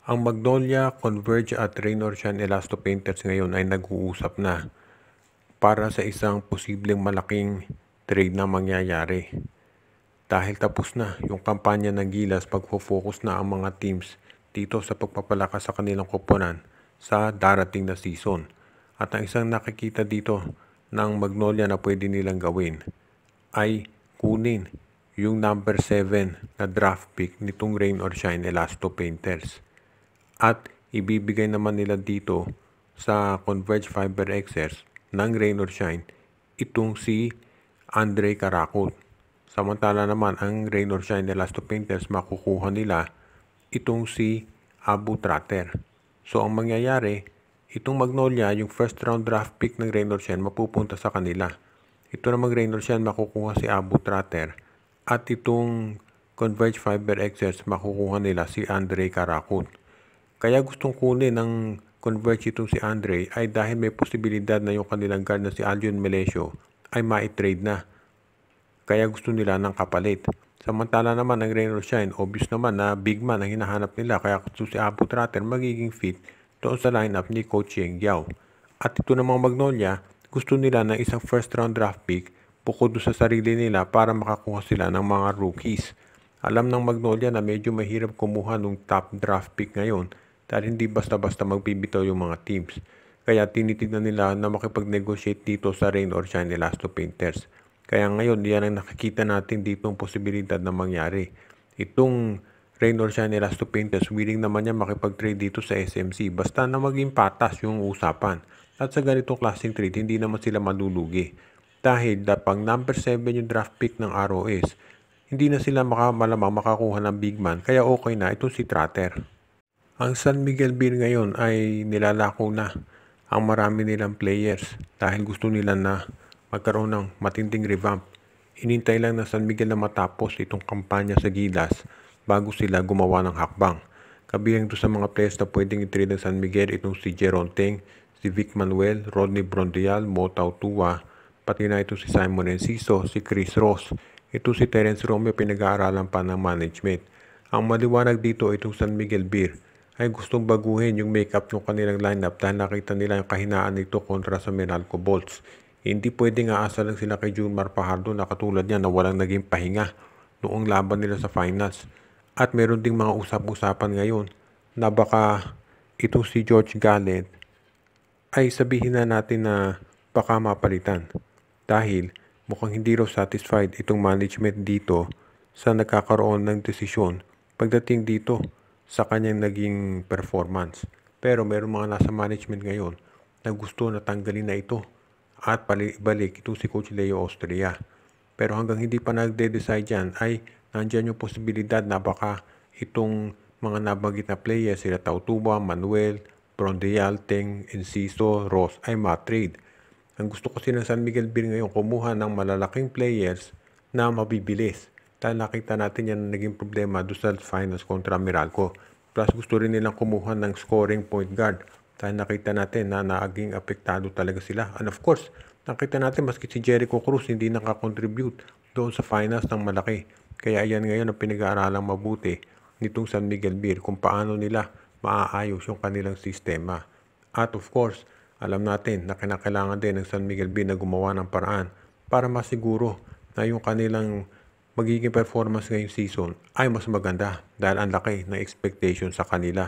Ang Magnolia, Converge at Rain or Shine Elasto Painters ngayon ay nag-uusap na para sa isang posibleng malaking trade na mangyayari. Dahil tapos na yung kampanya ng Gilas, pagfo-focus na ang mga teams dito sa pagpapalakas sa kanilang koponan sa darating na season. At ang isang nakikita dito ng Magnolia na pwede nilang gawin ay kunin yung number 7 na draft pick nitong Rain or Shine Elasto Painters. At ibibigay naman nila dito sa Converge Fiber Xers ng Rain or Shine itong si Andre Caracut. Samantala naman ang Rain or Shine Elasto Painters makukuha nila itong si Abu Tratter. So ang mangyayari, itong Magnolia, yung first round draft pick ng Rain or Shine mapupunta sa kanila. Ito namang Rain or Shine makukuha si Abu Tratter at itong Converge Fiber Xers makukuha nila si Andre Caracut. Kaya gustong kunin ng Converge itong si Andre ay dahil may posibilidad na yung kanilang guard na si Aljon Melesio ay ma-trade na. Kaya gusto nila ng kapalit. Samantala naman ang Rain or Shine, obvious naman na big man ang hinahanap nila. Kaya gusto si Abu Tratter magiging fit doon sa lineup ni Coach Yeng Yao. At ito namang Magnolia, gusto nila ng isang first round draft pick bukod sa sarili nila para makakuha sila ng mga rookies. Alam ng Magnolia na medyo mahirap kumuha ng top draft pick ngayon dahil hindi basta-basta magbibitaw yung mga teams. Kaya tinitignan nila na makipag-negotiate dito sa Rain or Shine Elasto Painters. Kaya ngayon, yan ang nakikita natin dito ang posibilidad na mangyari. Itong Rain or Shine Elasto Painters, willing naman yan makipag-trade dito sa SMC. Basta na maging patas yung usapan. At sa ganitong klaseng trade, hindi naman sila malulugi. Dahil pang number 7 yung draft pick ng ROS, hindi na sila malamang makakuha ng big man. Kaya okay na itong si Tratter. Ang San Miguel Beer ngayon ay nilalako na ang marami nilang players dahil gusto nila na magkaroon ng matinding revamp. Hinintay lang ng San Miguel na matapos itong kampanya sa Gilas bago sila gumawa ng hakbang. Kabilang doon sa mga players na pwedeng i-trade ng San Miguel itong si Jeron Teng, si Vic Manuel, Rodney Brondial, Motau Tua, pati na ito si Simon Enciso, si Chris Ross. Ito si Terence Romeo, pinag-aaralan pa ng management. Ang maliwanag dito itong San Miguel Beer ay gustong baguhin yung makeup ng kanilang lineup dahil nakita nila yung kahinaan nito kontra sa Meralco Bolts. Hindi pwedeng aasa lang sila kay Junmar Fajardo na katulad niya na walang naging pahinga noong laban nila sa finals. At meron ding mga usap-usapan ngayon na baka itong si George Gallet ay sabihin na natin na baka mapalitan. Dahil mukhang hindi raw satisfied itong management dito sa nagkakaroon ng desisyon pagdating dito sa kanyang naging performance. Pero meron mga nasa management ngayon na gusto na tanggalin na ito at balik itong si Coach Leo Austria. Pero hanggang hindi pa nagde-decide yan ay nandyan yung posibilidad na baka itong mga nabanggit na players sila Tautuba, Manuel, Brondial, Teng, Enciso, Ross ay ma-trade. Ang gusto kasi ng San Miguel Beer ngayon kumuha ng malalaking players na mabibilis. Dahil nakita natin yan na naging problema doon sa finals kontra Meralco. Plus gusto rin nilang kumuha ng scoring point guard. Dahil nakita natin na naging apektado talaga sila. And of course, nakita natin maski si Jericho Cruz hindi nakakontribute doon sa finals ng malaki. Kaya yan ngayon ang pinag-aaralang mabuti nitong San Miguel Beer kung paano nila maaayos yung kanilang sistema. At of course, alam natin na kinakailangan din ng San Miguel Beer na gumawa ng paraan para masiguro na yung kanilang magiging performance ngayong season ay mas maganda dahil ang laki ng expectation sa kanila.